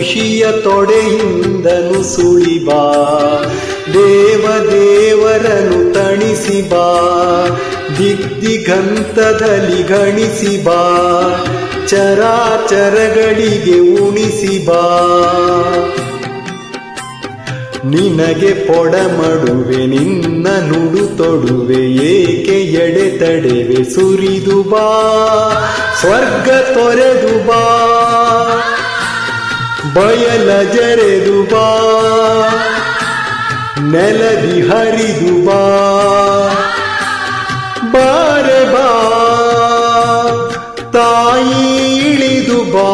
ಖುಷಿಯ ತೊಡೆಯಿಂದ ನುಸುಳಿ ಬಾ, ದೇವರನ್ನು ತಣಿಸಿ ಬಾ, ದಿಗ್ದಿಗಂತದಲ್ಲಿ ಗಣಿಸಿ ಬಾ, ಚರಾಚರಗಳಿಗೆ ಉಣಿಸಿ ಬಾ. ನಿನಗೆ ಪೊಡಮಡುವೆ ನಿನ್ನ ನುಡು ತೊಡುವೆ, ಏಕೆ ಎಡೆತಡೆವೆ ಸುರಿದು ಬಾ, ಸ್ವರ್ಗ ತೊರೆದು ಬಾ, ಬಯಲ ಜರೆದು ಬಾ, ನೆಲದಿ ಹರಿದು ಬಾ, ಬಾರೆ ಬಾ ತಾಯಿ ಇಳಿದು ಬಾ.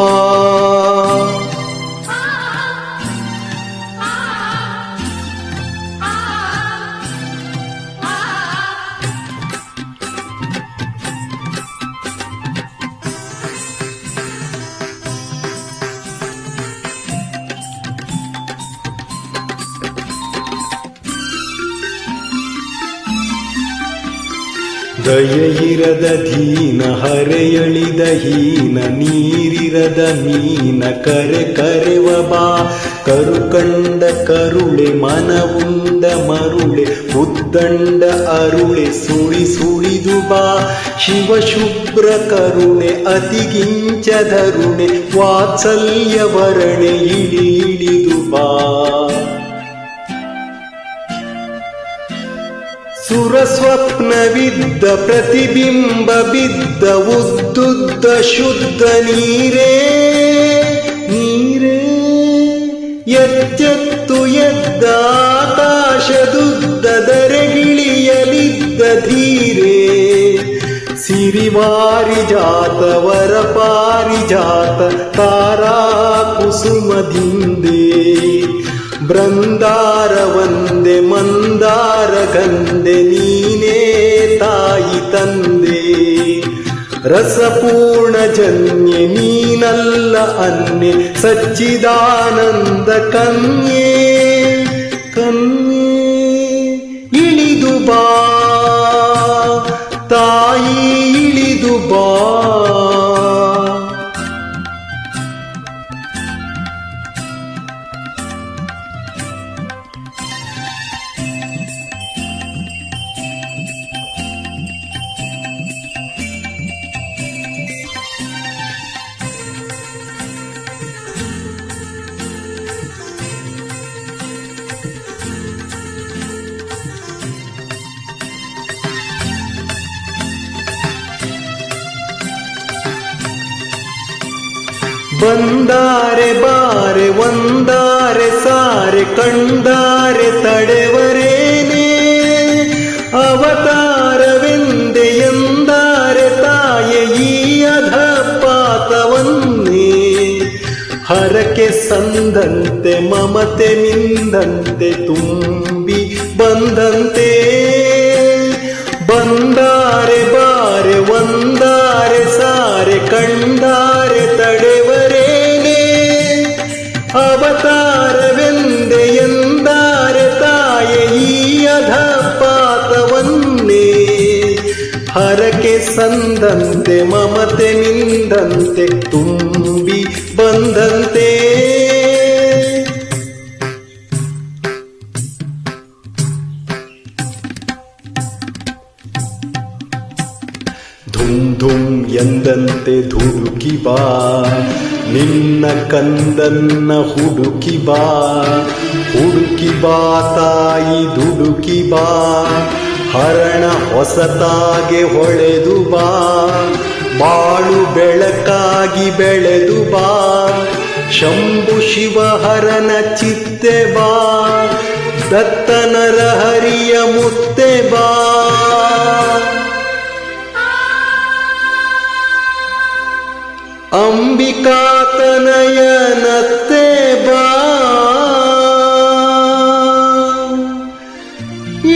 ದಯೆಯಿರದ ದೀನ ಹರೆಯಳಿದ ಹೀನ, ನೀರಿರದ ಮೀನ ಕರೆವ ಬಾ, ಕರುಕಂಡ ಕರುಳೆ ಮನವುಂಡ ಮರುಳೆ, ಉದ್ದಂಡ ಅರುಳೆ ಸುಳಿದು ಬಾ, ಶಿವಶುಭ್ರ ಕರುಣೆ ಅತಿಗಿಂಚದರುಣೆ, ವಾತ್ಸಲ್ಯವರಣೆ ಇಳಿದು ಬಾ. ಸುರಸ್ವಪ್ನವಿದ್ದ ಪ್ರತಿಬಿಂಬ ಬಿದ್ದ ಉದ್ದುದ್ದ ಶುದ್ಧ ನೀರೇ, ಎಚ್ಚೆತ್ತು ಎದ್ದ ಆಕಾಶದುದ್ದ ದರೆಗಿಳಿಯಲಿದ್ದ ಧೀರೇ, ಸಿರಿವಾರಿಜಾತ ವರ ಪಾರಿಜಾತ ತಾರಾ ಕುಸುಮದಿಂದೇ, ಬೃಂದಾರ ವಂದೆ ಮಂದಾರ ಗಂಧೆ, ನೀನೇ ತಾಯಿ ತಂದೆ, ರಸಪೂರ್ಣ ಜನ್ಯೆ ನೀನಲ್ಲ ಅನ್ಯೆ, ಸಚ್ಚಿದಾನಂದ ಕನ್ಯೆ ಇಳಿದು ಬಾ ತಾಯಿ ಇಳಿದು ಬಾ. ಬಂದಾರೆ ಬಾರೆ ಒಂದಾರೆ ಸಾರೆ, ಕಂಡಾರೆ ತಡೆವರೇನೆ, ಅವತಾರವೆಂದೆ ಎಂದಾರೆ ತಾಯೆ ಈ ಅಧಪಾತವನ್ನೇ, ಹರಕೆ ಸಂದಂತೆ ಮಮತೆ ಮಿಂದಂತೆ ತುಂಬಿ ಬಂದಂತೆ, ಬಂದಾರೆ ಬಾರೆ ಒಂದಾರೆ ಸಾರೆ, ಕಂಡಾರೆ ತಡೆವರೇನೆ, ಅವತಾರವೆಂದೆ ಎಂದಾರೆ ತಾಯೆ ಈ ಅಧಪಾತವನ್ನೇ, ಹರಕೆ ಸಂದಂತೆ ಮಮತೆ ಮಿಂದಂತೆ ತುಂಬಿ ಬಂದಂತೆ. ಧುಮ್ ಧುಮ್ ಎಂದಂತೆ ಧುಡುಕಿ ಬಾ, ನಿನ್ನ ಕಂದನ್ನ ಹುಡುಕಿ ಬಾ, ಹುಡುಕಿ ಬಾ ತಾಯಿ ದುಡುಕಿ ಬಾ, ಹರಣ ಹೊಸತಾಗೆ ಹೊಳೆದು ಬಾ, ಬಾಳು ಬೆಳಕಾಗಿ ಬೆಳೆದು ಬಾ, ಶಂಭು ಶಿವಹರನ ಚಿತ್ತೆ ಬಾ, ದತ್ತನರ ಹರಿಯ ಮುತ್ತೆ ಬಾ. ಅಂಬಿಕಾತನಯನತ್ತೆ ಬಾ,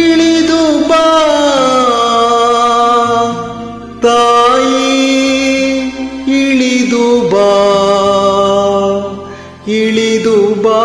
ಇಳಿದು ಬಾ ತಾಯಿ ಇಳಿದು ಬಾ, ಇಳಿದು ಬಾ.